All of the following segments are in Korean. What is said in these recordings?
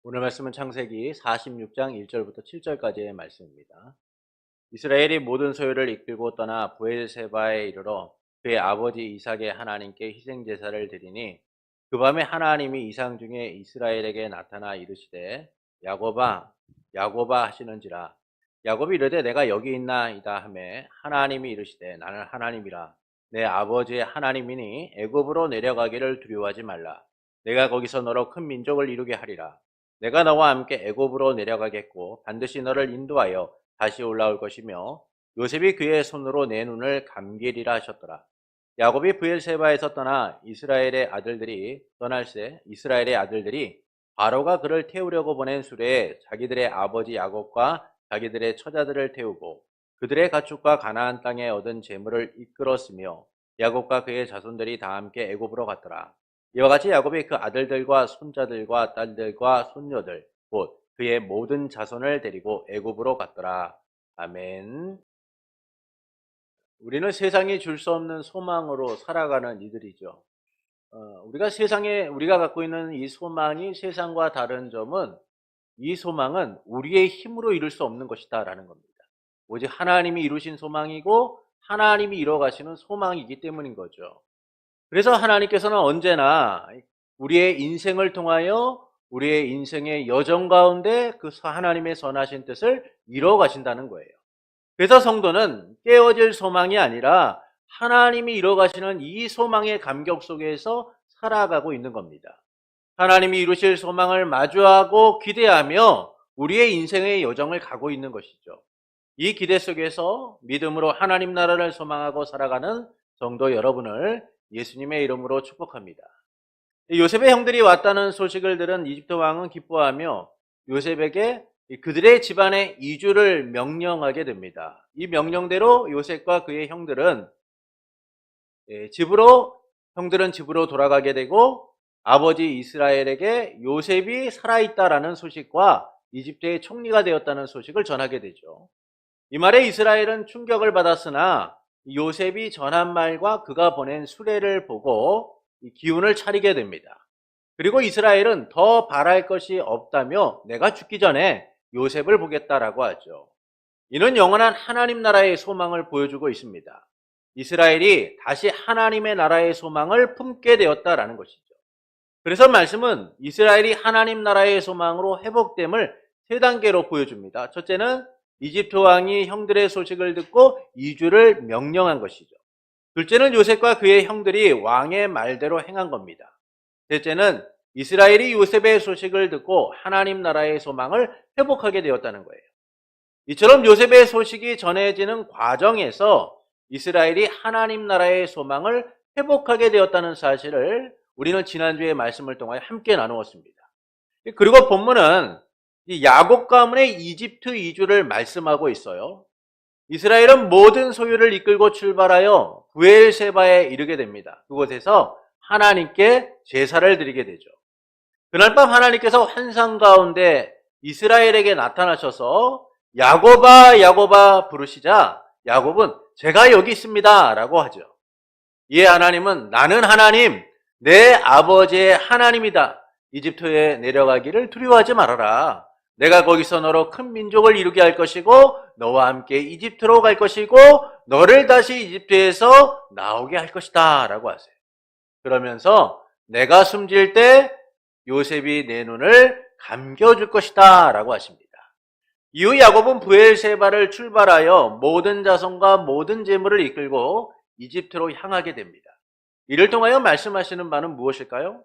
오늘 말씀은 창세기 46장 1절부터 7절까지의 말씀입니다. 이스라엘이 모든 소유를 이끌고 떠나 브엘세바에 이르러 그의 아버지 이삭의 하나님께 희생제사를 드리니 그 밤에 하나님이 이상 중에 이스라엘에게 나타나 이르시되 야곱아 야곱아 하시는지라. 야곱이 이르되 내가 여기 있나이다 하매 하나님이 이르시되 나는 하나님이라. 내 아버지의 하나님이니 애굽으로 내려가기를 두려워하지 말라. 내가 거기서 너로 큰 민족을 이루게 하리라. 내가 너와 함께 애굽으로 내려가겠고 반드시 너를 인도하여 다시 올라올 것이며 요셉이 그의 손으로 내 눈을 감기리라 하셨더라. 야곱이 브엘세바에서 떠나 이스라엘의 아들들이 바로가 그를 태우려고 보낸 수레에 자기들의 아버지 야곱과 자기들의 처자들을 태우고 그들의 가축과 가나안 땅에 얻은 재물을 이끌었으며 야곱과 그의 자손들이 다 함께 애굽으로 갔더라. 이와 같이 야곱이 그 아들들과 손자들과 딸들과 손녀들 곧 그의 모든 자손을 데리고 애굽으로 갔더라. 아멘. 우리는 세상이 줄 수 없는 소망으로 살아가는 이들이죠. 우리가 갖고 있는 이 소망이 세상과 다른 점은 이 소망은 우리의 힘으로 이룰 수 없는 것이다라는 겁니다. 오직 하나님이 이루신 소망이고 하나님이 이뤄가시는 소망이기 때문인 거죠. 그래서 하나님께서는 언제나 우리의 인생을 통하여 우리의 인생의 여정 가운데 그 하나님의 선하신 뜻을 이뤄가신다는 거예요. 그래서 성도는 깨어질 소망이 아니라 하나님이 이뤄가시는 이 소망의 감격 속에서 살아가고 있는 겁니다. 하나님이 이루실 소망을 마주하고 기대하며 우리의 인생의 여정을 가고 있는 것이죠. 이 기대 속에서 믿음으로 하나님 나라를 소망하고 살아가는 성도 여러분을 예수님의 이름으로 축복합니다. 요셉의 형들이 왔다는 소식을 들은 이집트 왕은 기뻐하며 요셉에게 그들의 집안의 이주를 명령하게 됩니다. 이 명령대로 요셉과 그의 형들은 집으로 돌아가게 되고 아버지 이스라엘에게 요셉이 살아있다라는 소식과 이집트의 총리가 되었다는 소식을 전하게 되죠. 이 말에 이스라엘은 충격을 받았으나 요셉이 전한 말과 그가 보낸 수레를 보고 기운을 차리게 됩니다. 그리고 이스라엘은 더 바랄 것이 없다며 내가 죽기 전에 요셉을 보겠다라고 하죠. 이는 영원한 하나님 나라의 소망을 보여주고 있습니다. 이스라엘이 다시 하나님의 나라의 소망을 품게 되었다라는 것이죠. 그래서 말씀은 이스라엘이 하나님 나라의 소망으로 회복됨을 세 단계로 보여줍니다. 첫째는 이집트 왕이 형들의 소식을 듣고 이주를 명령한 것이죠. 둘째는 요셉과 그의 형들이 왕의 말대로 행한 겁니다. 셋째는 이스라엘이 요셉의 소식을 듣고 하나님 나라의 소망을 회복하게 되었다는 거예요. 이처럼 요셉의 소식이 전해지는 과정에서 이스라엘이 하나님 나라의 소망을 회복하게 되었다는 사실을 우리는 지난주의 말씀을 통해 함께 나누었습니다. 그리고 본문은 이 야곱 가문의 이집트 이주를 말씀하고 있어요. 이스라엘은 모든 소유를 이끌고 출발하여 브엘세바에 이르게 됩니다. 그곳에서 하나님께 제사를 드리게 되죠. 그날 밤 하나님께서 환상 가운데 이스라엘에게 나타나셔서 야곱아 야곱아 부르시자 야곱은 제가 여기 있습니다 라고 하죠. 이에 하나님은 나는 하나님 내 아버지의 하나님이다. 이집트에 내려가기를 두려워하지 말아라. 내가 거기서 너로 큰 민족을 이루게 할 것이고 너와 함께 이집트로 갈 것이고 너를 다시 이집트에서 나오게 할 것이다 라고 하세요. 그러면서 내가 숨질 때 요셉이 내 눈을 감겨줄 것이다 라고 하십니다. 이후 야곱은 브엘세바를 출발하여 모든 자손과 모든 재물을 이끌고 이집트로 향하게 됩니다. 이를 통하여 말씀하시는 바는 무엇일까요?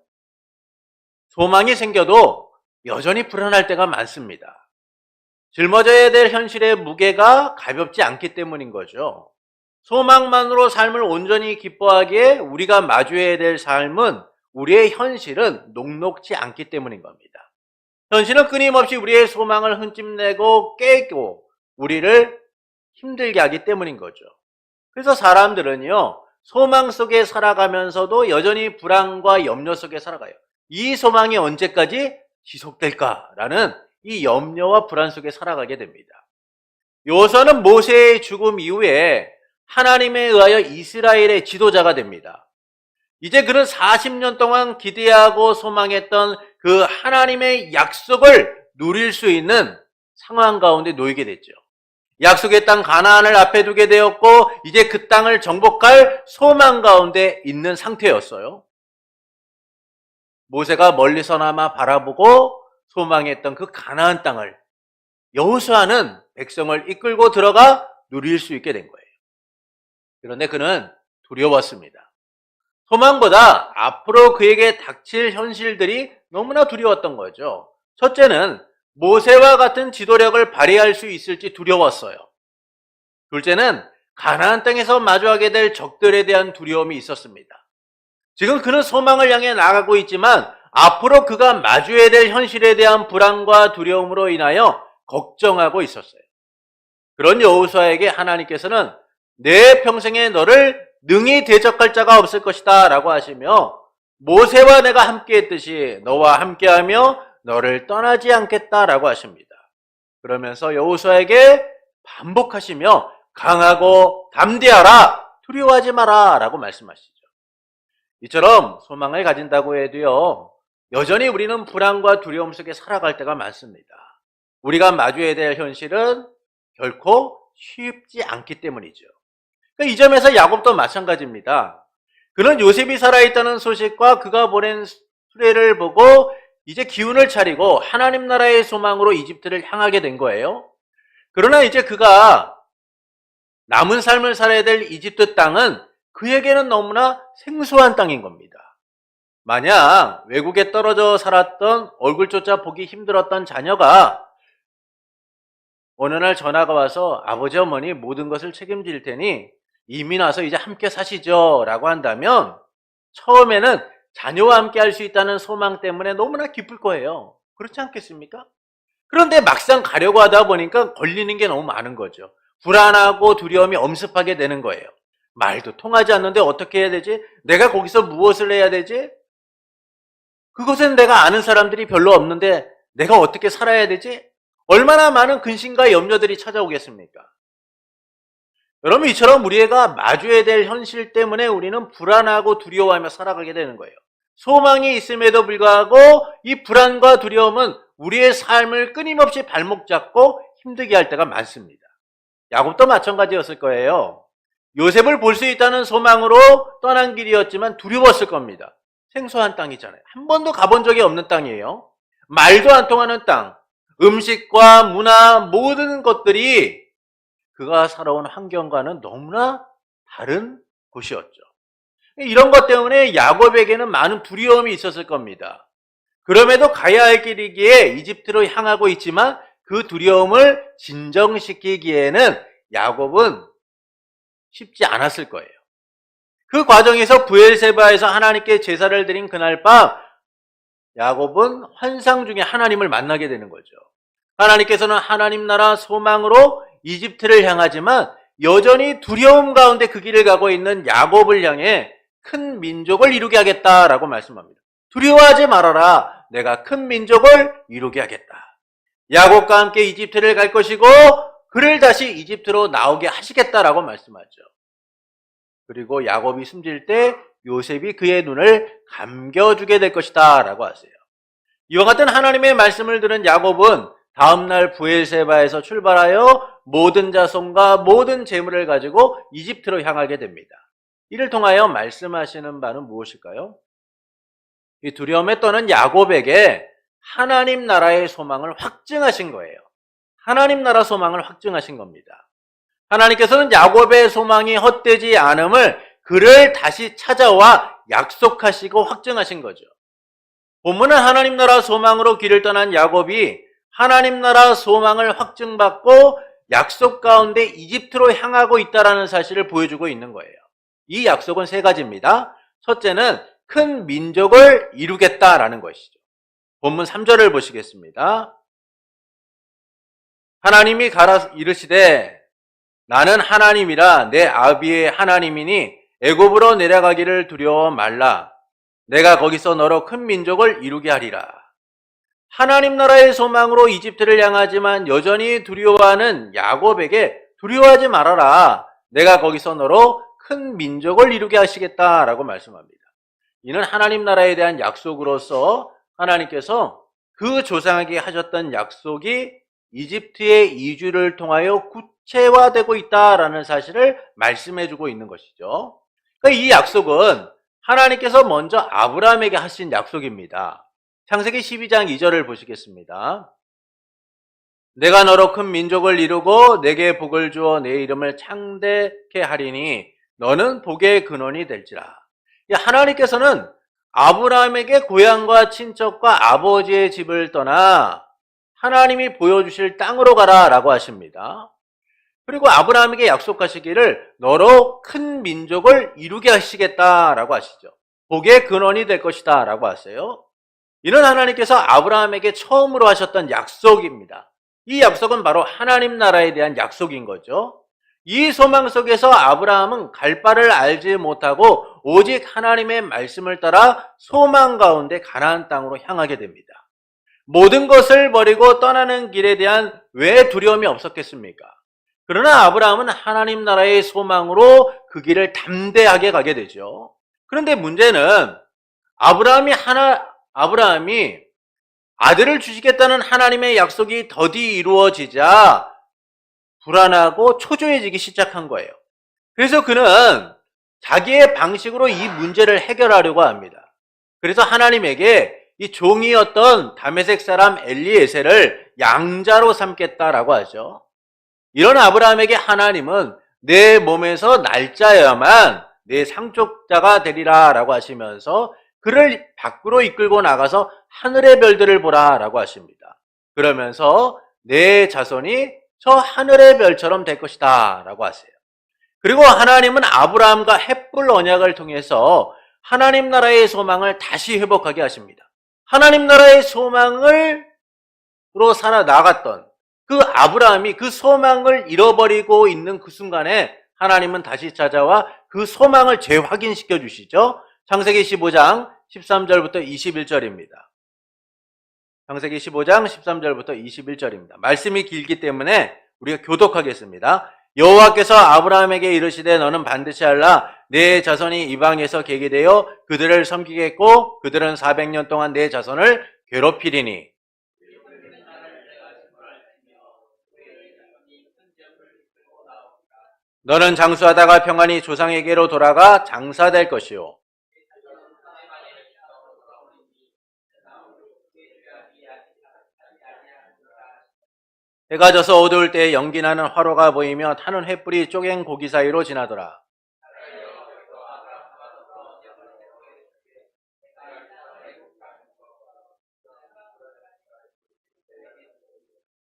소망이 생겨도 여전히 불안할 때가 많습니다. 짊어져야 될 현실의 무게가 가볍지 않기 때문인 거죠. 소망만으로 삶을 온전히 기뻐하기에 우리가 마주해야 될 삶은 우리의 현실은 녹록지 않기 때문인 겁니다. 현실은 끊임없이 우리의 소망을 흠집내고 깨고 우리를 힘들게 하기 때문인 거죠. 그래서 사람들은요, 소망 속에 살아가면서도 여전히 불안과 염려 속에 살아가요. 이 소망이 언제까지 지속될까라는 이 염려와 불안 속에 살아가게 됩니다. 요서는 모세의 죽음 이후에 하나님에 의하여 이스라엘의 지도자가 됩니다. 이제 그는 40년 동안 기대하고 소망했던 그 하나님의 약속을 누릴 수 있는 상황 가운데 놓이게 됐죠. 약속의 땅 가나안을 앞에 두게 되었고 이제 그 땅을 정복할 소망 가운데 있는 상태였어요. 모세가 멀리서나마 바라보고 소망했던 그 가나안 땅을 여호수아는 백성을 이끌고 들어가 누릴 수 있게 된 거예요. 그런데 그는 두려웠습니다. 소망보다 앞으로 그에게 닥칠 현실들이 너무나 두려웠던 거죠. 첫째는 모세와 같은 지도력을 발휘할 수 있을지 두려웠어요. 둘째는 가나안 땅에서 마주하게 될 적들에 대한 두려움이 있었습니다. 지금 그는 소망을 향해 나가고 있지만 앞으로 그가 마주해야 될 현실에 대한 불안과 두려움으로 인하여 걱정하고 있었어요. 그런 여호수아에게 하나님께서는 내 평생에 너를 능히 대적할 자가 없을 것이다 라고 하시며 모세와 내가 함께 했듯이 너와 함께하며 너를 떠나지 않겠다라고 하십니다. 그러면서 여호수아에게 반복하시며 강하고 담대하라, 두려워하지 마라 라고 말씀하시죠. 이처럼 소망을 가진다고 해도요, 여전히 우리는 불안과 두려움 속에 살아갈 때가 많습니다. 우리가 마주해야 될 현실은 결코 쉽지 않기 때문이죠. 이 점에서 야곱도 마찬가지입니다. 그는 요셉이 살아있다는 소식과 그가 보낸 수레를 보고 이제 기운을 차리고 하나님 나라의 소망으로 이집트를 향하게 된 거예요. 그러나 이제 그가 남은 삶을 살아야 될 이집트 땅은 그에게는 너무나 생소한 땅인 겁니다. 만약 외국에 떨어져 살았던 얼굴조차 보기 힘들었던 자녀가 어느 날 전화가 와서 아버지 어머니 모든 것을 책임질 테니 이민 와서 이제 함께 사시죠 라고 한다면 처음에는 자녀와 함께 할 수 있다는 소망 때문에 너무나 기쁠 거예요. 그렇지 않겠습니까? 그런데 막상 가려고 하다 보니까 걸리는 게 너무 많은 거죠. 불안하고 두려움이 엄습하게 되는 거예요. 말도 통하지 않는데 어떻게 해야 되지? 내가 거기서 무엇을 해야 되지? 그곳엔 내가 아는 사람들이 별로 없는데 내가 어떻게 살아야 되지? 얼마나 많은 근심과 염려들이 찾아오겠습니까? 여러분, 이처럼 우리가 마주해야 될 현실 때문에 우리는 불안하고 두려워하며 살아가게 되는 거예요. 소망이 있음에도 불구하고 이 불안과 두려움은 우리의 삶을 끊임없이 발목 잡고 힘들게 할 때가 많습니다. 야곱도 마찬가지였을 거예요. 요셉을 볼 수 있다는 소망으로 떠난 길이었지만 두려웠을 겁니다. 생소한 땅이잖아요. 한 번도 가본 적이 없는 땅이에요. 말도 안 통하는 땅, 음식과 문화 모든 것들이 그가 살아온 환경과는 너무나 다른 곳이었죠. 이런 것 때문에 야곱에게는 많은 두려움이 있었을 겁니다. 그럼에도 가야 할 길이기에 이집트로 향하고 있지만 그 두려움을 진정시키기에는 야곱은 쉽지 않았을 거예요. 그 과정에서 브엘세바에서 하나님께 제사를 드린 그날 밤 야곱은 환상 중에 하나님을 만나게 되는 거죠. 하나님께서는 하나님 나라 소망으로 이집트를 향하지만 여전히 두려움 가운데 그 길을 가고 있는 야곱을 향해 큰 민족을 이루게 하겠다라고 말씀합니다. 두려워하지 말아라. 내가 큰 민족을 이루게 하겠다. 야곱과 함께 이집트를 갈 것이고 그를 다시 이집트로 나오게 하시겠다라고 말씀하죠. 그리고 야곱이 숨질 때 요셉이 그의 눈을 감겨주게 될 것이다 라고 하세요. 이와 같은 하나님의 말씀을 들은 야곱은 다음날 브엘세바에서 출발하여 모든 자손과 모든 재물을 가지고 이집트로 향하게 됩니다. 이를 통하여 말씀하시는 바는 무엇일까요? 이 두려움에 떠는 야곱에게 하나님 나라의 소망을 확증하신 거예요. 하나님 나라 소망을 확증하신 겁니다. 하나님께서는 야곱의 소망이 헛되지 않음을 그를 다시 찾아와 약속하시고 확증하신 거죠. 본문은 하나님 나라 소망으로 길을 떠난 야곱이 하나님 나라 소망을 확증받고 약속 가운데 이집트로 향하고 있다는 사실을 보여주고 있는 거예요. 이 약속은 세 가지입니다. 첫째는 큰 민족을 이루겠다라는 것이죠. 본문 3절을 보시겠습니다. 하나님이 가라 이르시되 나는 하나님이라 내 아비의 하나님이니 애굽으로 내려가기를 두려워 말라. 내가 거기서 너로 큰 민족을 이루게 하리라. 하나님 나라의 소망으로 이집트를 향하지만 여전히 두려워하는 야곱에게 두려워하지 말아라. 내가 거기서 너로 큰 민족을 이루게 하시겠다라고 말씀합니다. 이는 하나님 나라에 대한 약속으로서 하나님께서 그 조상에게 하셨던 약속이 이집트의 이주를 통하여 구체화되고 있다라는 사실을 말씀해주고 있는 것이죠. 그러니까 이 약속은 하나님께서 먼저 아브라함에게 하신 약속입니다. 창세기 12장 2절을 보시겠습니다. 내가 너로 큰 민족을 이루고 내게 복을 주어 내 이름을 창대케 하리니 너는 복의 근원이 될지라. 하나님께서는 아브라함에게 고향과 친척과 아버지의 집을 떠나 하나님이 보여주실 땅으로 가라라고 하십니다. 그리고 아브라함에게 약속하시기를 너로 큰 민족을 이루게 하시겠다라고 하시죠. 복의 근원이 될 것이다 라고 하세요. 이는 하나님께서 아브라함에게 처음으로 하셨던 약속입니다. 이 약속은 바로 하나님 나라에 대한 약속인 거죠. 이 소망 속에서 아브라함은 갈 바를 알지 못하고 오직 하나님의 말씀을 따라 소망 가운데 가나안 땅으로 향하게 됩니다. 모든 것을 버리고 떠나는 길에 대한 왜 두려움이 없었겠습니까? 그러나 아브라함은 하나님 나라의 소망으로 그 길을 담대하게 가게 되죠. 그런데 문제는 아브라함이 아들을 주시겠다는 하나님의 약속이 더디 이루어지자 불안하고 초조해지기 시작한 거예요. 그래서 그는 자기의 방식으로 이 문제를 해결하려고 합니다. 그래서 하나님에게 이 종이었던 다메섹 사람 엘리에셀을 양자로 삼겠다라고 하죠. 이런 아브라함에게 하나님은 내 몸에서 날짜야만 내 상속자가 되리라 라고 하시면서 그를 밖으로 이끌고 나가서 하늘의 별들을 보라 라고 하십니다. 그러면서 내 자손이 저 하늘의 별처럼 될 것이다 라고 하세요. 그리고 하나님은 아브라함과 헷불 언약을 통해서 하나님 나라의 소망을 다시 회복하게 하십니다. 하나님 나라의 소망으로 살아나갔던 그 아브라함이 그 소망을 잃어버리고 있는 그 순간에 하나님은 다시 찾아와 그 소망을 재확인시켜 주시죠. 창세기 15장 13절부터 21절입니다. 창세기 15장 13절부터 21절입니다. 말씀이 길기 때문에 우리가 교독하겠습니다. 여호와께서 아브라함에게 이르시되 너는 반드시 알라 내 자손이 이방에서 계게 되어 그들을 섬기겠고 그들은 400년 동안 내 자손을 괴롭히리니 너는 장수하다가 평안히 조상에게로 돌아가 장사될 것이요 해가 져서 어두울 때 연기나는 화로가 보이며 타는 횃불이 쪼갠 고기 사이로 지나더라.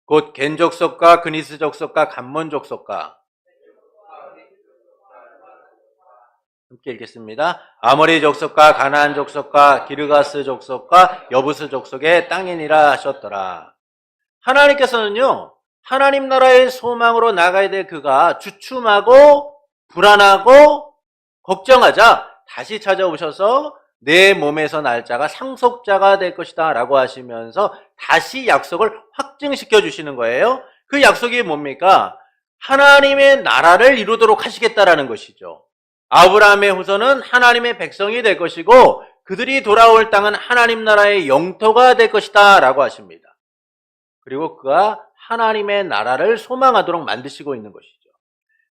곧 겐 족속과 그니스 족속과 감몬 족속과 함께 읽겠습니다. 아모리 족속과 가나안 족속과 기르가스 족속과 여부스 족속의 땅이니라 하셨더라. 하나님께서는요, 하나님 나라의 소망으로 나가야 될 그가 주춤하고 불안하고 걱정하자 다시 찾아오셔서 내 몸에서 날짜가 상속자가 될 것이다 라고 하시면서 다시 약속을 확증시켜 주시는 거예요. 그 약속이 뭡니까? 하나님의 나라를 이루도록 하시겠다라는 것이죠. 아브라함의 후손은 하나님의 백성이 될 것이고 그들이 돌아올 땅은 하나님 나라의 영토가 될 것이다 라고 하십니다. 그리고 그가 하나님의 나라를 소망하도록 만드시고 있는 것이죠.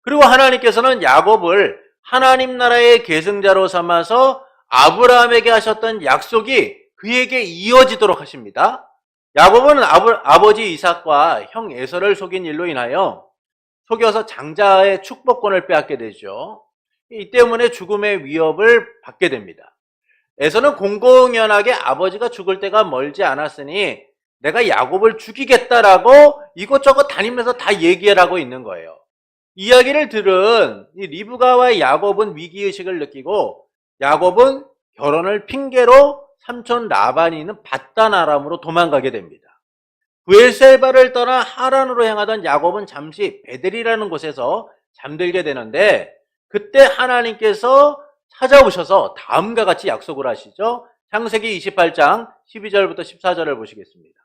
그리고 하나님께서는 야곱을 하나님 나라의 계승자로 삼아서 아브라함에게 하셨던 약속이 그에게 이어지도록 하십니다. 야곱은 아버지 이삭과 형 에서를 속인 일로 인하여 속여서 장자의 축복권을 빼앗게 되죠. 이 때문에 죽음의 위협을 받게 됩니다. 에서는 공공연하게 아버지가 죽을 때가 멀지 않았으니 내가 야곱을 죽이겠다라고 이것저것 다니면서 다 얘기를 하고 있는 거예요. 이야기를 들은 이 리브가와 야곱은 위기의식을 느끼고 야곱은 결혼을 핑계로 삼촌 라반이 있는 밧단 아람으로 도망가게 됩니다. 브엘세바를 떠나 하란으로 향하던 야곱은 잠시 베델이라는 곳에서 잠들게 되는데 그때 하나님께서 찾아오셔서 다음과 같이 약속을 하시죠. 창세기 28장 12절부터 14절을 보시겠습니다.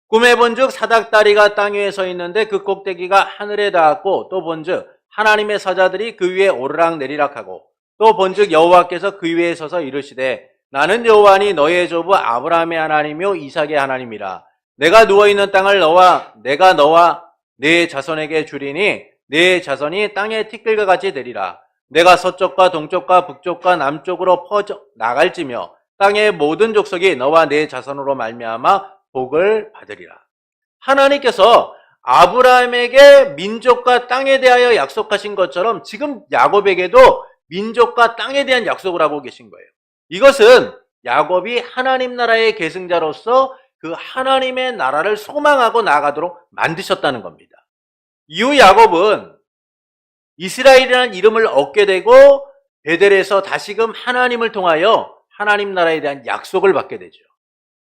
꿈에 본즉 사닥다리가 땅 위에 서 있는데 그 꼭대기가 하늘에 닿았고 또 본즉 하나님의 사자들이 그 위에 오르락 내리락하고 또 본즉 여호와께서 그 위에 서서 이르시되 나는 여호와니 너의 조부 아브라함의 하나님이요 이삭의 하나님이라. 내가 누워있는 땅을 내가 너와 네 자손에게 주리니 네 자손이 땅의 티끌과 같이 되리라. 내가 서쪽과 동쪽과 북쪽과 남쪽으로 퍼져 나갈지며 땅의 모든 족속이 너와 네 자손으로 말미암아 복을 받으리라. 하나님께서 아브라함에게 민족과 땅에 대하여 약속하신 것처럼 지금 야곱에게도 민족과 땅에 대한 약속을 하고 계신 거예요. 이것은 야곱이 하나님 나라의 계승자로서 그 하나님의 나라를 소망하고 나아가도록 만드셨다는 겁니다. 이후 야곱은 이스라엘이라는 이름을 얻게 되고 베델에서 다시금 하나님을 통하여 하나님 나라에 대한 약속을 받게 되죠.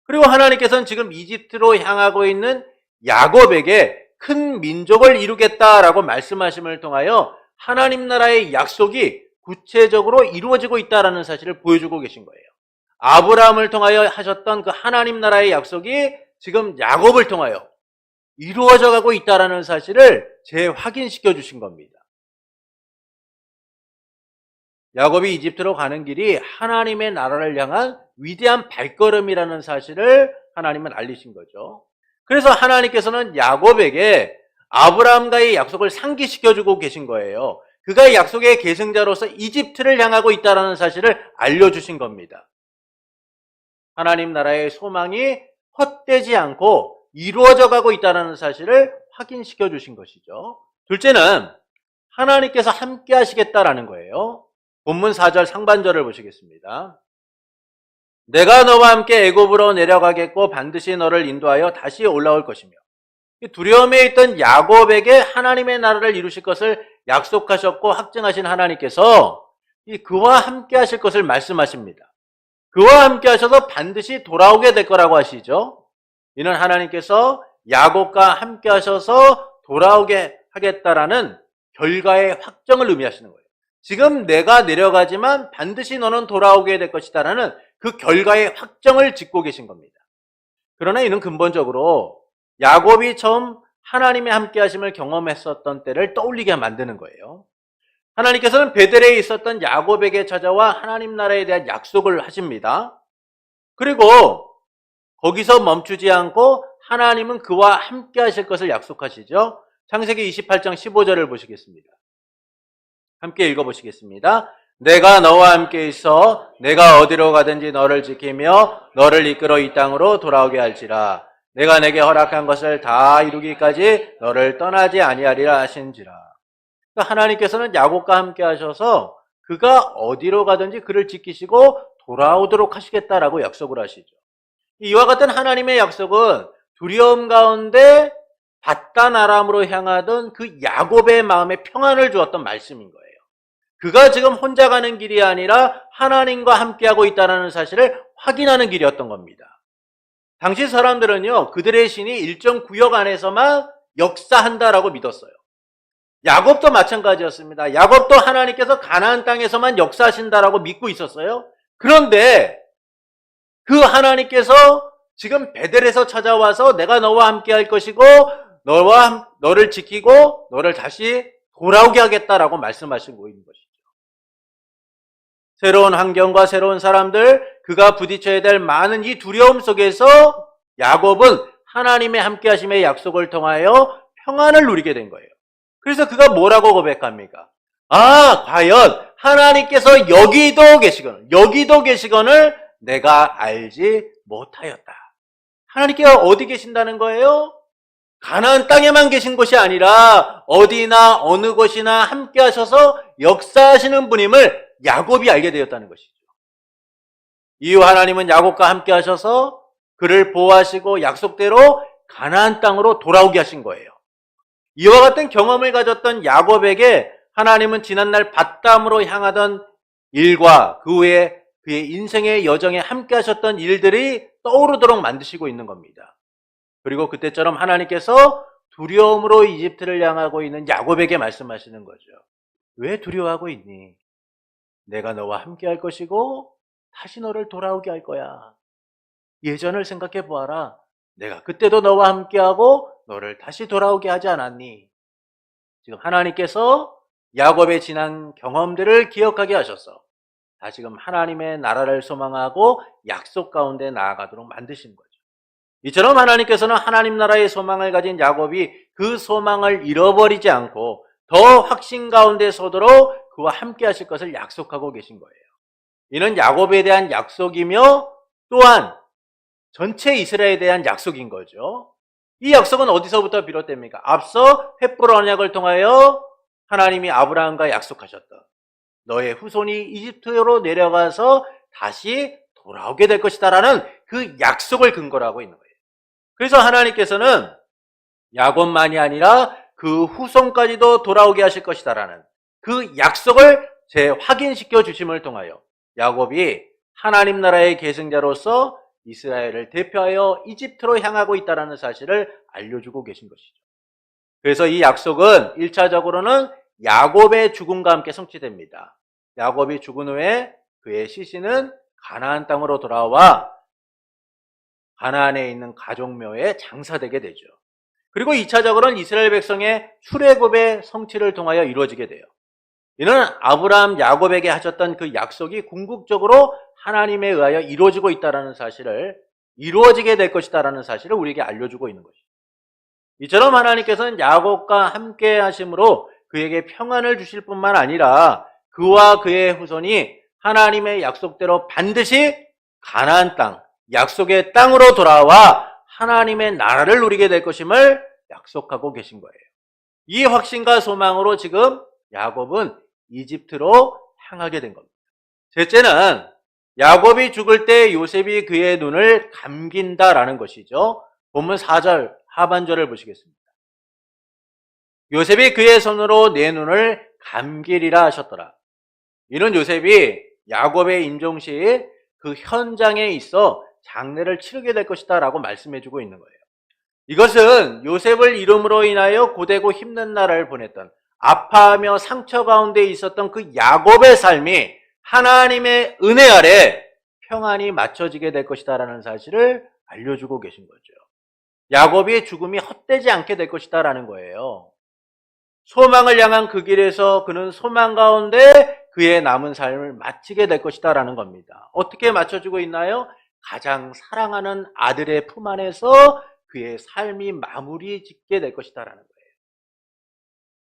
그리고 하나님께서는 지금 이집트로 향하고 있는 야곱에게 큰 민족을 이루겠다라고 말씀하심을 통하여 하나님 나라의 약속이 구체적으로 이루어지고 있다는 사실을 보여주고 계신 거예요. 아브라함을 통하여 하셨던 그 하나님 나라의 약속이 지금 야곱을 통하여 이루어져 가고 있다는 사실을 재확인시켜 주신 겁니다. 야곱이 이집트로 가는 길이 하나님의 나라를 향한 위대한 발걸음이라는 사실을 하나님은 알리신 거죠. 그래서 하나님께서는 야곱에게 아브라함과의 약속을 상기시켜주고 계신 거예요. 그가 약속의 계승자로서 이집트를 향하고 있다는 사실을 알려주신 겁니다. 하나님 나라의 소망이 헛되지 않고 이루어져 가고 있다는 사실을 확인시켜 주신 것이죠. 둘째는 하나님께서 함께 하시겠다라는 거예요. 본문 4절 상반절을 보시겠습니다. 내가 너와 함께 애굽으로 내려가겠고 반드시 너를 인도하여 다시 올라올 것이며. 두려움에 있던 야곱에게 하나님의 나라를 이루실 것을 약속하셨고 확증하신 하나님께서 그와 함께 하실 것을 말씀하십니다. 그와 함께 하셔서 반드시 돌아오게 될 거라고 하시죠. 이는 하나님께서 야곱과 함께 하셔서 돌아오게 하겠다라는 결과의 확정을 의미하시는 거예요. 지금 내가 내려가지만 반드시 너는 돌아오게 될 것이다라는 그 결과의 확정을 짓고 계신 겁니다. 그러나 이는 근본적으로 야곱이 처음 하나님의 함께 하심을 경험했었던 때를 떠올리게 만드는 거예요. 하나님께서는 베델에 있었던 야곱에게 찾아와 하나님 나라에 대한 약속을 하십니다. 그리고 거기서 멈추지 않고 하나님은 그와 함께 하실 것을 약속하시죠. 창세기 28장 15절을 보시겠습니다. 함께 읽어보시겠습니다. 내가 너와 함께 있어 내가 어디로 가든지 너를 지키며 너를 이끌어 이 땅으로 돌아오게 할지라. 내가 내게 허락한 것을 다 이루기까지 너를 떠나지 아니하리라 하신지라. 그러니까 하나님께서는 야곱과 함께 하셔서 그가 어디로 가든지 그를 지키시고 돌아오도록 하시겠다라고 약속을 하시죠. 이와 같은 하나님의 약속은 두려움 가운데 바단 아람으로 향하던 그 야곱의 마음에 평안을 주었던 말씀인 거예요. 그가 지금 혼자 가는 길이 아니라 하나님과 함께하고 있다는 사실을 확인하는 길이었던 겁니다. 당시 사람들은요, 그들의 신이 일정 구역 안에서만 역사한다라고 믿었어요. 야곱도 마찬가지였습니다. 야곱도 하나님께서 가나안 땅에서만 역사하신다라고 믿고 있었어요. 그런데 그 하나님께서 지금 베델에서 찾아와서 내가 너와 함께 할 것이고 너를 지키고 너를 다시 돌아오게 하겠다라고 말씀하시고 있는 것이죠. 새로운 환경과 새로운 사람들, 그가 부딪혀야 될 많은 이 두려움 속에서 야곱은 하나님의 함께 하심의 약속을 통하여 평안을 누리게 된 거예요. 그래서 그가 뭐라고 고백합니까? 과연 하나님께서 여기도 계시거늘 내가 알지 못하였다. 하나님께서 어디 계신다는 거예요? 가나안 땅에만 계신 것이 아니라 어디나 어느 곳이나 함께 하셔서 역사하시는 분임을 야곱이 알게 되었다는 것이죠. 이후 하나님은 야곱과 함께 하셔서 그를 보호하시고 약속대로 가나안 땅으로 돌아오게 하신 거예요. 이와 같은 경험을 가졌던 야곱에게 하나님은 지난날 밧담으로 향하던 일과 그 후에 그의 인생의 여정에 함께 하셨던 일들이 떠오르도록 만드시고 있는 겁니다. 그리고 그때처럼 하나님께서 두려움으로 이집트를 향하고 있는 야곱에게 말씀하시는 거죠. 왜 두려워하고 있니? 내가 너와 함께 할 것이고 다시 너를 돌아오게 할 거야. 예전을 생각해 보아라. 내가 그때도 너와 함께하고 너를 다시 돌아오게 하지 않았니? 지금 하나님께서 야곱의 지난 경험들을 기억하게 하셔서 다시금 하나님의 나라를 소망하고 약속 가운데 나아가도록 만드신 거죠. 이처럼 하나님께서는 하나님 나라의 소망을 가진 야곱이 그 소망을 잃어버리지 않고 더 확신 가운데 서도록 그와 함께 하실 것을 약속하고 계신 거예요. 이는 야곱에 대한 약속이며 또한 전체 이스라엘에 대한 약속인 거죠. 이 약속은 어디서부터 비롯됩니까? 앞서 횃불 언약을 통하여 하나님이 아브라함과 약속하셨던 너의 후손이 이집트로 내려가서 다시 돌아오게 될 것이다라는 그 약속을 근거로 하고 있는 거예요. 그래서 하나님께서는 야곱만이 아니라 그 후손까지도 돌아오게 하실 것이다라는 그 약속을 재확인시켜 주심을 통하여 야곱이 하나님 나라의 계승자로서 이스라엘을 대표하여 이집트로 향하고 있다는 사실을 알려주고 계신 것이죠. 그래서 이 약속은 1차적으로는 야곱의 죽음과 함께 성취됩니다. 야곱이 죽은 후에 그의 시신은 가나안 땅으로 돌아와 가나안에 있는 가족묘에 장사되게 되죠. 그리고 2차적으로는 이스라엘 백성의 출애굽의 성취를 통하여 이루어지게 돼요. 이는 아브라함, 야곱에게 하셨던 그 약속이 궁극적으로 하나님에 의하여 이루어지고 있다는 사실을, 이루어지게 될 것이다라는 사실을 우리에게 알려주고 있는 것이죠. 이처럼 하나님께서는 야곱과 함께 하심으로 그에게 평안을 주실 뿐만 아니라 그와 그의 후손이 하나님의 약속대로 반드시 가나안 땅, 약속의 땅으로 돌아와 하나님의 나라를 누리게 될 것임을 약속하고 계신 거예요. 이 확신과 소망으로 지금 야곱은 이집트로 향하게 된 겁니다. 셋째는 야곱이 죽을 때 요셉이 그의 눈을 감긴다라는 것이죠. 본문 4절 하반절을 보시겠습니다. 요셉이 그의 손으로 내 눈을 감기리라 하셨더라. 이는 요셉이 야곱의 임종 시 그 현장에 있어 장례를 치르게 될 것이다 라고 말씀해주고 있는 거예요. 이것은 요셉을 이름으로 인하여 고되고 힘든 날을 보냈던, 아파하며 상처 가운데 있었던 그 야곱의 삶이 하나님의 은혜 아래 평안이 맞춰지게 될 것이다 라는 사실을 알려주고 계신 거죠. 야곱의 죽음이 헛되지 않게 될 것이다 라는 거예요. 소망을 향한 그 길에서 그는 소망 가운데 그의 남은 삶을 마치게 될 것이다 라는 겁니다. 어떻게 맞춰주고 있나요? 가장 사랑하는 아들의 품 안에서 그의 삶이 마무리 짓게 될 것이다 라는 거예요.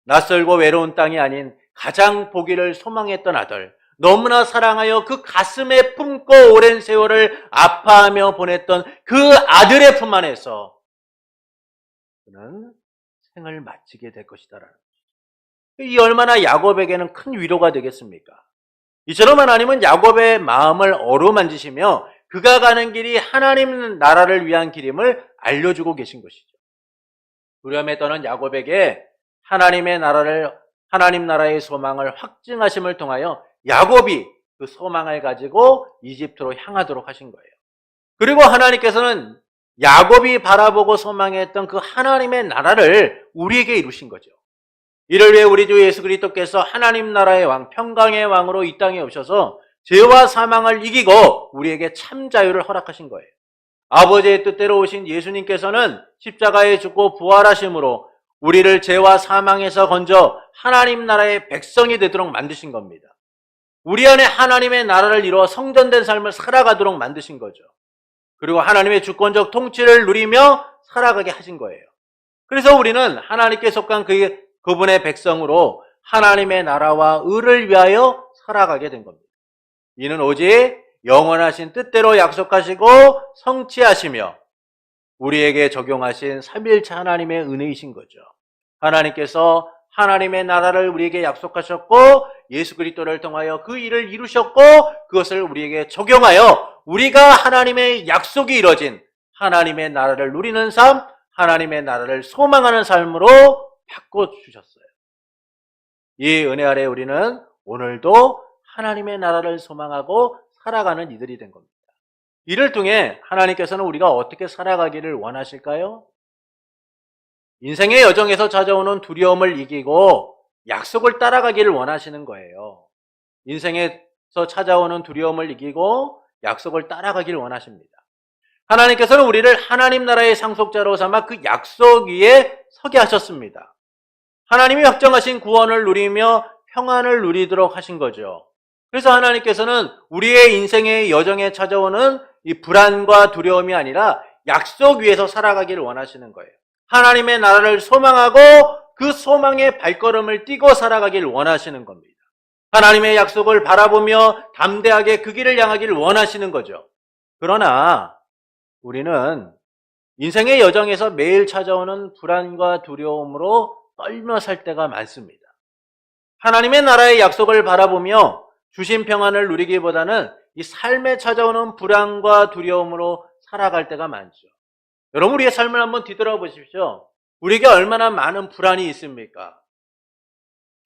낯설고 외로운 땅이 아닌 가장 보기를 소망했던 아들, 너무나 사랑하여 그 가슴에 품고 오랜 세월을 아파하며 보냈던 그 아들의 품 안에서 그는 생을 마치게 될 것이다라는 거죠. 이 얼마나 야곱에게는 큰 위로가 되겠습니까? 이처럼 하나님은 야곱의 마음을 어루만지시며 그가 가는 길이 하나님 나라를 위한 길임을 알려주고 계신 것이죠. 두려움에 떠는 야곱에게 하나님의 나라를, 하나님 나라의 소망을 확증하심을 통하여 야곱이 그 소망을 가지고 이집트로 향하도록 하신 거예요. 그리고 하나님께서는 야곱이 바라보고 소망했던 그 하나님의 나라를 우리에게 이루신 거죠. 이를 위해 우리 주 예수 그리스도께서 하나님 나라의 왕, 평강의 왕으로 이 땅에 오셔서 죄와 사망을 이기고 우리에게 참 자유를 허락하신 거예요. 아버지의 뜻대로 오신 예수님께서는 십자가에 죽고 부활하심으로 우리를 죄와 사망에서 건져 하나님 나라의 백성이 되도록 만드신 겁니다. 우리 안에 하나님의 나라를 이루어 성전된 삶을 살아가도록 만드신 거죠. 그리고 하나님의 주권적 통치를 누리며 살아가게 하신 거예요. 그래서 우리는 하나님께 속한 그분의 백성으로 하나님의 나라와 의를 위하여 살아가게 된 겁니다. 이는 오직 영원하신 뜻대로 약속하시고 성취하시며 우리에게 적용하신 삼위일체 하나님의 은혜이신 거죠. 하나님께서 하나님의 나라를 우리에게 약속하셨고 예수 그리스도를 통하여 그 일을 이루셨고 그것을 우리에게 적용하여 우리가 하나님의 약속이 이루어진 하나님의 나라를 누리는 삶, 하나님의 나라를 소망하는 삶으로 바꿔주셨어요. 이 은혜 아래 우리는 오늘도 하나님의 나라를 소망하고 살아가는 이들이 된 겁니다. 이를 통해 하나님께서는 우리가 어떻게 살아가기를 원하실까요? 인생의 여정에서 찾아오는 두려움을 이기고 약속을 따라가기를 원하시는 거예요. 인생에서 찾아오는 두려움을 이기고 약속을 따라가기를 원하십니다. 하나님께서는 우리를 하나님 나라의 상속자로 삼아 그 약속 위에 서게 하셨습니다. 하나님이 확정하신 구원을 누리며 평안을 누리도록 하신 거죠. 그래서 하나님께서는 우리의 인생의 여정에 찾아오는 이 불안과 두려움이 아니라 약속 위에서 살아가기를 원하시는 거예요. 하나님의 나라를 소망하고 그 소망의 발걸음을 띄고 살아가기를 원하시는 겁니다. 하나님의 약속을 바라보며 담대하게 그 길을 향하기를 원하시는 거죠. 그러나 우리는 인생의 여정에서 매일 찾아오는 불안과 두려움으로 떨며 살 때가 많습니다. 하나님의 나라의 약속을 바라보며 주신 평안을 누리기보다는 이 삶에 찾아오는 불안과 두려움으로 살아갈 때가 많죠. 여러분, 우리의 삶을 한번 뒤돌아보십시오. 우리에게 얼마나 많은 불안이 있습니까?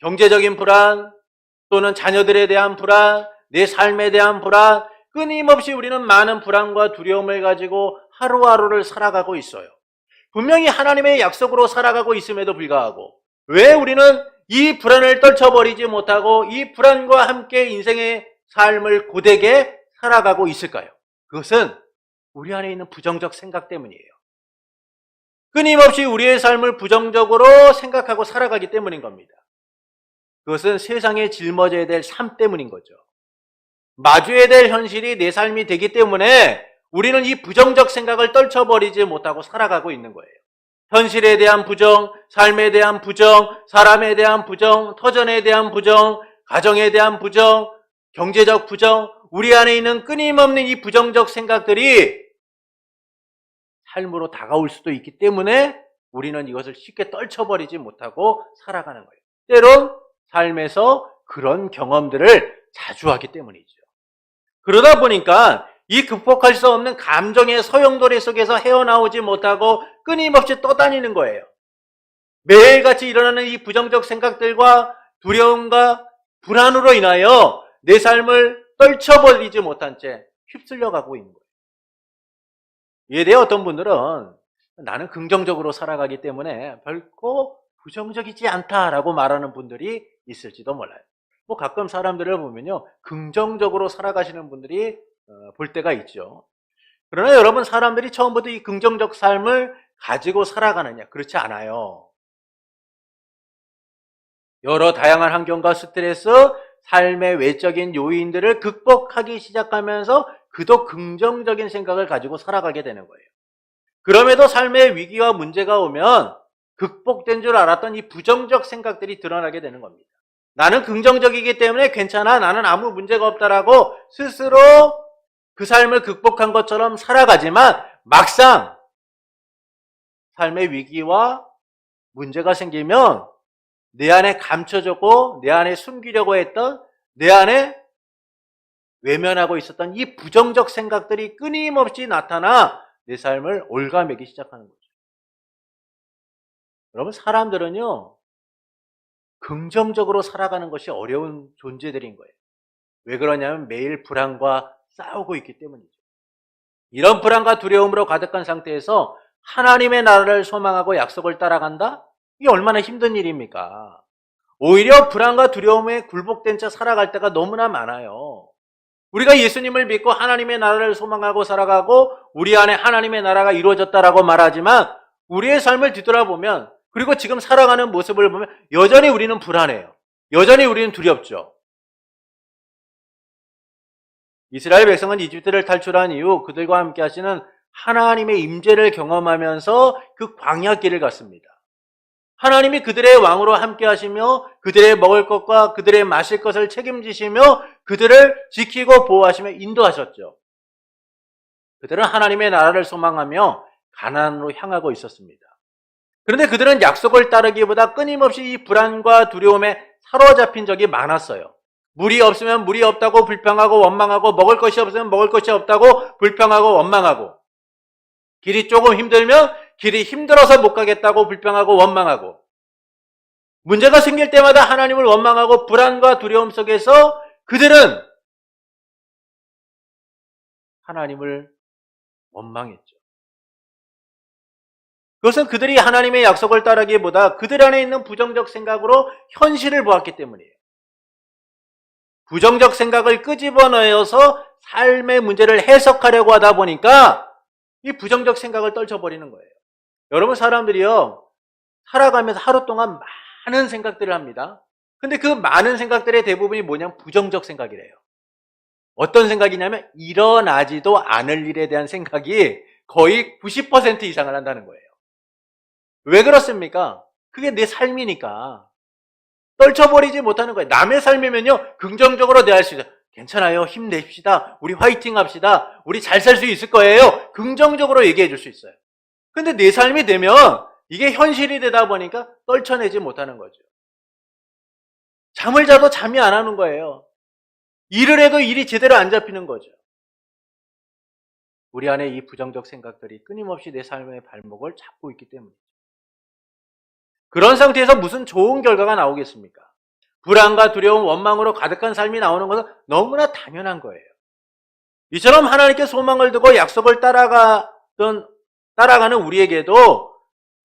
경제적인 불안, 또는 자녀들에 대한 불안, 내 삶에 대한 불안, 끊임없이 우리는 많은 불안과 두려움을 가지고 하루하루를 살아가고 있어요. 분명히 하나님의 약속으로 살아가고 있음에도 불구하고 왜 우리는 이 불안을 떨쳐버리지 못하고 이 불안과 함께 인생의 삶을 고되게 살아가고 있을까요? 그것은 우리 안에 있는 부정적 생각 때문이에요. 끊임없이 우리의 삶을 부정적으로 생각하고 살아가기 때문인 겁니다. 그것은 세상에 짊어져야 될 삶 때문인 거죠. 마주해야 될 현실이 내 삶이 되기 때문에 우리는 이 부정적 생각을 떨쳐버리지 못하고 살아가고 있는 거예요. 현실에 대한 부정, 삶에 대한 부정, 사람에 대한 부정, 터전에 대한 부정, 가정에 대한 부정, 경제적 부정, 우리 안에 있는 끊임없는 이 부정적 생각들이 삶으로 다가올 수도 있기 때문에 우리는 이것을 쉽게 떨쳐버리지 못하고 살아가는 거예요. 때론 삶에서 그런 경험들을 자주 하기 때문이죠. 그러다 보니까 이 극복할 수 없는 감정의 소용돌이 속에서 헤어나오지 못하고 끊임없이 떠다니는 거예요. 매일같이 일어나는 이 부정적 생각들과 두려움과 불안으로 인하여 내 삶을 떨쳐버리지 못한 채 휩쓸려 가고 있는 거예요. 이에 대해 어떤 분들은 나는 긍정적으로 살아가기 때문에 결코 부정적이지 않다라고 말하는 분들이 있을지도 몰라요. 가끔 사람들을 보면요, 긍정적으로 살아가시는 분들이 볼 때가 있죠. 그러나 여러분, 사람들이 처음부터 이 긍정적 삶을 가지고 살아가느냐? 그렇지 않아요. 여러 다양한 환경과 스트레스, 삶의 외적인 요인들을 극복하기 시작하면서 그도 긍정적인 생각을 가지고 살아가게 되는 거예요. 그럼에도 삶의 위기와 문제가 오면 극복된 줄 알았던 이 부정적 생각들이 드러나게 되는 겁니다. 나는 긍정적이기 때문에 괜찮아, 나는 아무 문제가 없다라고 스스로 그 삶을 극복한 것처럼 살아가지만 막상 삶의 위기와 문제가 생기면 내 안에 감춰졌고 내 안에 숨기려고 했던, 내 안에 외면하고 있었던 이 부정적 생각들이 끊임없이 나타나 내 삶을 올가매기 시작하는 거죠. 여러분, 사람들은요, 긍정적으로 살아가는 것이 어려운 존재들인 거예요. 왜 그러냐면 매일 불안과 싸우고 있기 때문이죠. 이런 불안과 두려움으로 가득한 상태에서 하나님의 나라를 소망하고 약속을 따라간다? 이게 얼마나 힘든 일입니까? 오히려 불안과 두려움에 굴복된 채 살아갈 때가 너무나 많아요. 우리가 예수님을 믿고 하나님의 나라를 소망하고 살아가고 우리 안에 하나님의 나라가 이루어졌다라고 말하지만 우리의 삶을 뒤돌아보면, 그리고 지금 살아가는 모습을 보면 여전히 우리는 불안해요. 여전히 우리는 두렵죠. 이스라엘 백성은 이집트를 탈출한 이후 그들과 함께 하시는 하나님의 임재를 경험하면서 그 광야길을 갔습니다. 하나님이 그들의 왕으로 함께 하시며 그들의 먹을 것과 그들의 마실 것을 책임지시며 그들을 지키고 보호하시며 인도하셨죠. 그들은 하나님의 나라를 소망하며 가나안으로 향하고 있었습니다. 그런데 그들은 약속을 따르기보다 끊임없이 이 불안과 두려움에 사로잡힌 적이 많았어요. 물이 없으면 물이 없다고 불평하고 원망하고, 먹을 것이 없으면 먹을 것이 없다고 불평하고 원망하고, 길이 조금 힘들면 길이 힘들어서 못 가겠다고 불평하고 원망하고, 문제가 생길 때마다 하나님을 원망하고 불안과 두려움 속에서 그들은 하나님을 원망했죠. 그것은 그들이 하나님의 약속을 따르기보다 그들 안에 있는 부정적 생각으로 현실을 보았기 때문이에요. 부정적 생각을 끄집어내어서 삶의 문제를 해석하려고 하다 보니까 이 부정적 생각을 떨쳐버리는 거예요. 여러분, 사람들이요, 살아가면서 하루 동안 많은 생각들을 합니다. 근데 그 많은 생각들의 대부분이 뭐냐면 부정적 생각이래요. 어떤 생각이냐면 일어나지도 않을 일에 대한 생각이 거의 90% 이상을 한다는 거예요. 왜 그렇습니까? 그게 내 삶이니까. 떨쳐버리지 못하는 거예요. 남의 삶이면요, 긍정적으로 대할 수 있어요. 괜찮아요. 힘내십시다. 우리 화이팅 합시다. 우리 잘 살 수 있을 거예요. 긍정적으로 얘기해 줄 수 있어요. 근데 내 삶이 되면 이게 현실이 되다 보니까 떨쳐내지 못하는 거죠. 잠을 자도 잠이 안 오는 거예요. 일을 해도 일이 제대로 안 잡히는 거죠. 우리 안에 이 부정적 생각들이 끊임없이 내 삶의 발목을 잡고 있기 때문이죠. 그런 상태에서 무슨 좋은 결과가 나오겠습니까? 불안과 두려움, 원망으로 가득한 삶이 나오는 것은 너무나 당연한 거예요. 이처럼 하나님께 소망을 두고 약속을 따라가는 우리에게도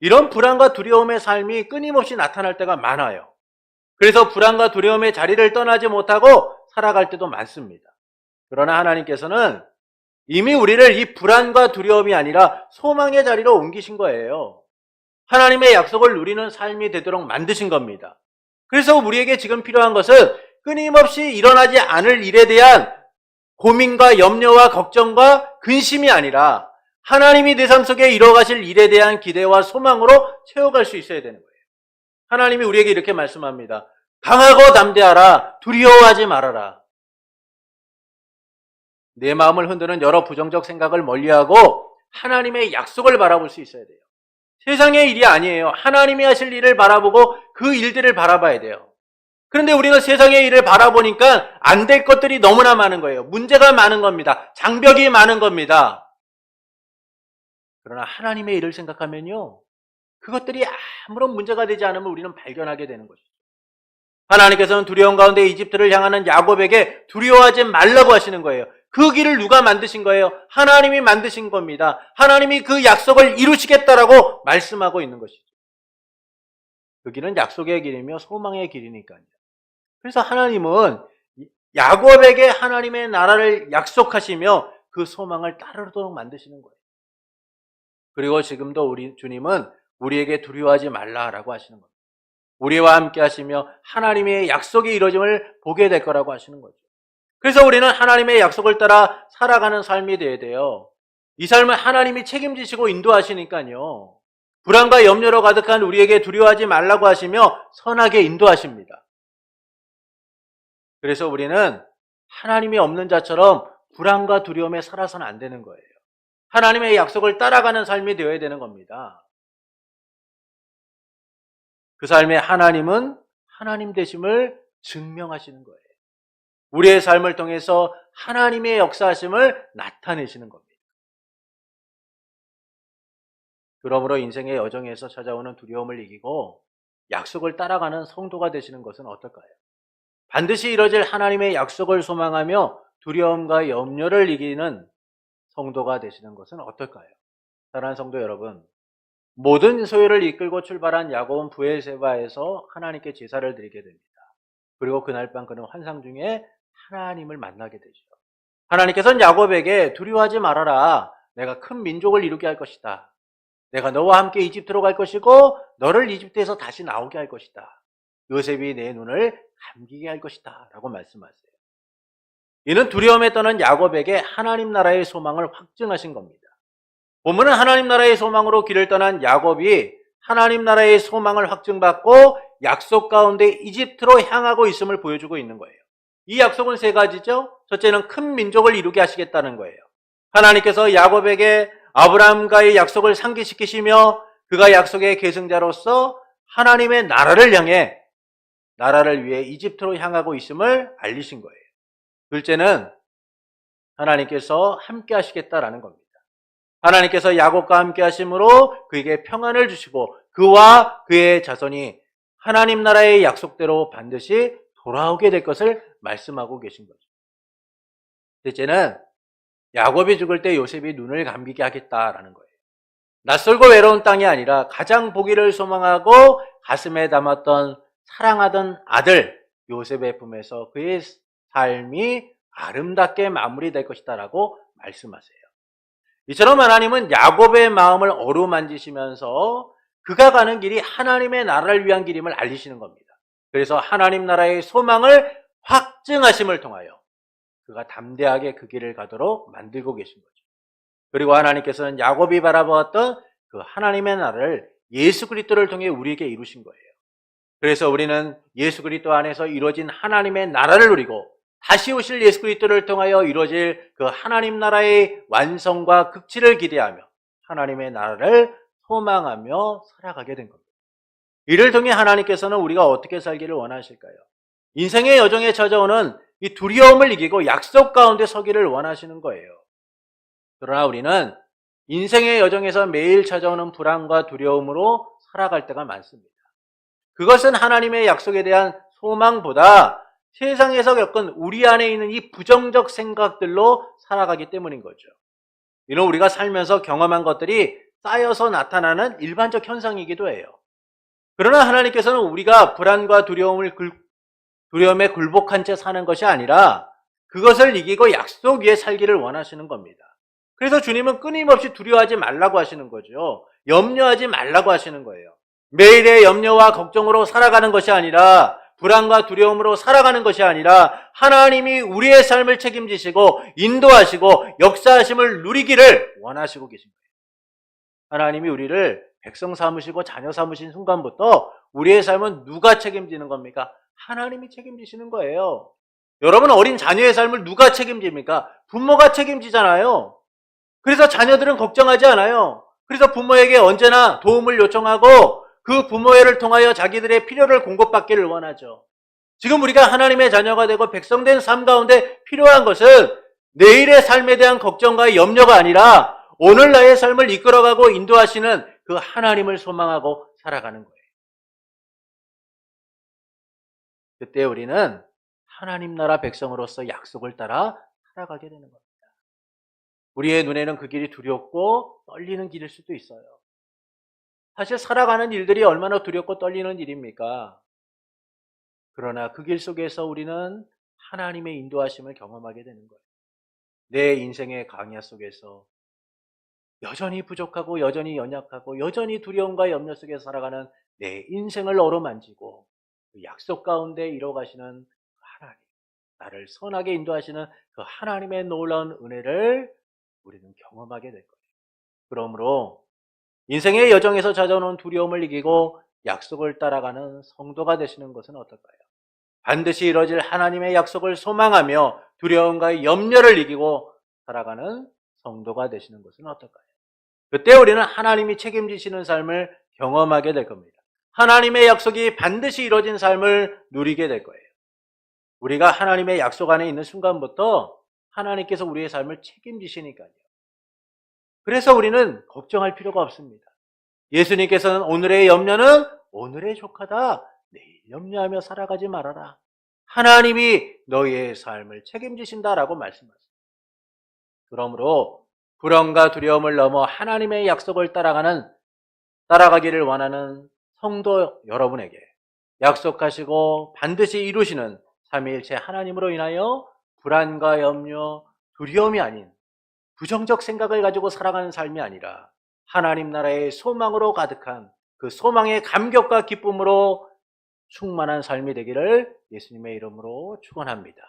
이런 불안과 두려움의 삶이 끊임없이 나타날 때가 많아요. 그래서 불안과 두려움의 자리를 떠나지 못하고 살아갈 때도 많습니다. 그러나 하나님께서는 이미 우리를 이 불안과 두려움이 아니라 소망의 자리로 옮기신 거예요. 하나님의 약속을 누리는 삶이 되도록 만드신 겁니다. 그래서 우리에게 지금 필요한 것은 끊임없이 일어나지 않을 일에 대한 고민과 염려와 걱정과 근심이 아니라 하나님이 내 삶 속에 이뤄가실 일에 대한 기대와 소망으로 채워갈 수 있어야 되는 거예요. 하나님이 우리에게 이렇게 말씀합니다. 강하고 담대하라. 두려워하지 말아라. 내 마음을 흔드는 여러 부정적 생각을 멀리하고 하나님의 약속을 바라볼 수 있어야 돼요. 세상의 일이 아니에요. 하나님이 하실 일을 바라보고 그 일들을 바라봐야 돼요. 그런데 우리는 세상의 일을 바라보니까 안 될 것들이 너무나 많은 거예요. 문제가 많은 겁니다. 장벽이 많은 겁니다. 그러나 하나님의 일을 생각하면요, 그것들이 아무런 문제가 되지 않으면 우리는 발견하게 되는 것이죠. 하나님께서는 두려움 가운데 이집트를 향하는 야곱에게 두려워하지 말라고 하시는 거예요. 그 길을 누가 만드신 거예요? 하나님이 만드신 겁니다. 하나님이 그 약속을 이루시겠다라고 말씀하고 있는 것이죠. 그 길은 약속의 길이며 소망의 길이니까요. 그래서 하나님은 야곱에게 하나님의 나라를 약속하시며 그 소망을 따르도록 만드시는 거예요. 그리고 지금도 우리 주님은 우리에게 두려워하지 말라라고 하시는 겁니다. 우리와 함께 하시며 하나님의 약속이 이루어짐을 보게 될 거라고 하시는 거죠. 그래서 우리는 하나님의 약속을 따라 살아가는 삶이 되어야 돼요. 이 삶을 하나님이 책임지시고 인도하시니까요. 불안과 염려로 가득한 우리에게 두려워하지 말라고 하시며 선하게 인도하십니다. 그래서 우리는 하나님이 없는 자처럼 불안과 두려움에 살아서는 안 되는 거예요. 하나님의 약속을 따라가는 삶이 되어야 되는 겁니다. 그 삶에 하나님은 하나님 되심을 증명하시는 거예요. 우리의 삶을 통해서 하나님의 역사하심을 나타내시는 겁니다. 그러므로 인생의 여정에서 찾아오는 두려움을 이기고 약속을 따라가는 성도가 되시는 것은 어떨까요? 반드시 이뤄질 하나님의 약속을 소망하며 두려움과 염려를 이기는 성도가 되시는 것은 어떨까요? 사랑하는 성도 여러분, 모든 소유를 이끌고 출발한 야곱은 브엘세바에서 하나님께 제사를 드리게 됩니다. 그리고 그날 밤 그는 환상 중에 하나님을 만나게 되죠. 하나님께서는 야곱에게 두려워하지 말아라. 내가 큰 민족을 이루게 할 것이다. 내가 너와 함께 이집트로 갈 것이고 너를 이집트에서 다시 나오게 할 것이다. 요셉이 내 눈을 감기게 할 것이다. 라고 말씀하세요. 이는 두려움에 떠는 야곱에게 하나님 나라의 소망을 확증하신 겁니다. 본문은 하나님 나라의 소망으로 길을 떠난 야곱이 하나님 나라의 소망을 확증받고 약속 가운데 이집트로 향하고 있음을 보여주고 있는 거예요. 이 약속은 세 가지죠. 첫째는 큰 민족을 이루게 하시겠다는 거예요. 하나님께서 야곱에게 아브라함과의 약속을 상기시키시며 그가 약속의 계승자로서 하나님의 나라를 향해 나라를 위해 이집트로 향하고 있음을 알리신 거예요. 둘째는 하나님께서 함께 하시겠다라는 겁니다. 하나님께서 야곱과 함께 하심으로 그에게 평안을 주시고 그와 그의 자손이 하나님 나라의 약속대로 반드시 돌아오게 될 것을 말씀하고 계신 거죠. 셋째는 야곱이 죽을 때 요셉이 눈을 감기게 하겠다라는 거예요. 낯설고 외로운 땅이 아니라 가장 보기를 소망하고 가슴에 담았던 사랑하던 아들 요셉의 품에서 그의 삶이 아름답게 마무리될 것이다라고 말씀하세요. 이처럼 하나님은 야곱의 마음을 어루만지시면서 그가 가는 길이 하나님의 나라를 위한 길임을 알리시는 겁니다. 그래서 하나님 나라의 소망을 확증하심을 통하여 그가 담대하게 그 길을 가도록 만들고 계신 거죠. 그리고 하나님께서는 야곱이 바라보았던 그 하나님의 나라를 예수 그리스도를 통해 우리에게 이루신 거예요. 그래서 우리는 예수 그리스도 안에서 이루어진 하나님의 나라를 누리고 다시 오실 예수 그리스도를 통하여 이루어질 그 하나님 나라의 완성과 극치를 기대하며 하나님의 나라를 소망하며 살아가게 된 겁니다. 이를 통해 하나님께서는 우리가 어떻게 살기를 원하실까요? 인생의 여정에 찾아오는 이 두려움을 이기고 약속 가운데 서기를 원하시는 거예요. 그러나 우리는 인생의 여정에서 매일 찾아오는 불안과 두려움으로 살아갈 때가 많습니다. 그것은 하나님의 약속에 대한 소망보다 세상에서 겪은 우리 안에 있는 이 부정적 생각들로 살아가기 때문인 거죠. 이는 우리가 살면서 경험한 것들이 쌓여서 나타나는 일반적 현상이기도 해요. 그러나 하나님께서는 우리가 불안과 두려움에 굴복한 채 사는 것이 아니라 그것을 이기고 약속 위에 살기를 원하시는 겁니다. 그래서 주님은 끊임없이 두려워하지 말라고 하시는 거죠. 염려하지 말라고 하시는 거예요. 매일의 염려와 걱정으로 살아가는 것이 아니라 불안과 두려움으로 살아가는 것이 아니라 하나님이 우리의 삶을 책임지시고 인도하시고 역사하심을 누리기를 원하시고 계신 거예요. 하나님이 우리를 백성 삼으시고 자녀 삼으신 순간부터 우리의 삶은 누가 책임지는 겁니까? 하나님이 책임지시는 거예요. 여러분, 어린 자녀의 삶을 누가 책임집니까? 부모가 책임지잖아요. 그래서 자녀들은 걱정하지 않아요. 그래서 부모에게 언제나 도움을 요청하고 그 부모를 통하여 자기들의 필요를 공급받기를 원하죠. 지금 우리가 하나님의 자녀가 되고 백성된 삶 가운데 필요한 것은 내일의 삶에 대한 걱정과 염려가 아니라 오늘 나의 삶을 이끌어가고 인도하시는 그 하나님을 소망하고 살아가는 거예요. 그때 우리는 하나님 나라 백성으로서 약속을 따라 살아가게 되는 겁니다. 우리의 눈에는 그 길이 두렵고 떨리는 길일 수도 있어요. 사실 살아가는 일들이 얼마나 두렵고 떨리는 일입니까? 그러나 그 길 속에서 우리는 하나님의 인도하심을 경험하게 되는 거예요. 내 인생의 강야 속에서 여전히 부족하고 여전히 연약하고 여전히 두려움과 염려 속에 살아가는 내 인생을 어루만지고 그 약속 가운데 이뤄가시는 하나님, 나를 선하게 인도하시는 그 하나님의 놀라운 은혜를 우리는 경험하게 될 거예요. 그러므로 인생의 여정에서 찾아오는 두려움을 이기고 약속을 따라가는 성도가 되시는 것은 어떨까요? 반드시 이루어질 하나님의 약속을 소망하며 두려움과 염려를 이기고 살아가는 성도가 되시는 것은 어떨까요? 그때 우리는 하나님이 책임지시는 삶을 경험하게 될 겁니다. 하나님의 약속이 반드시 이루어진 삶을 누리게 될 거예요. 우리가 하나님의 약속 안에 있는 순간부터 하나님께서 우리의 삶을 책임지시니까요. 그래서 우리는 걱정할 필요가 없습니다. 예수님께서는 오늘의 염려는 오늘의 족하다. 내일 염려하며 살아가지 말아라. 하나님이 너희의 삶을 책임지신다라고 말씀하십니다. 그러므로 불안과 두려움을 넘어 하나님의 약속을 따라가기를 원하는 성도 여러분에게 약속하시고 반드시 이루시는 삼위일체 하나님으로 인하여 불안과 염려, 두려움이 아닌 부정적 생각을 가지고 살아가는 삶이 아니라 하나님 나라의 소망으로 가득한 그 소망의 감격과 기쁨으로 충만한 삶이 되기를 예수님의 이름으로 축원합니다.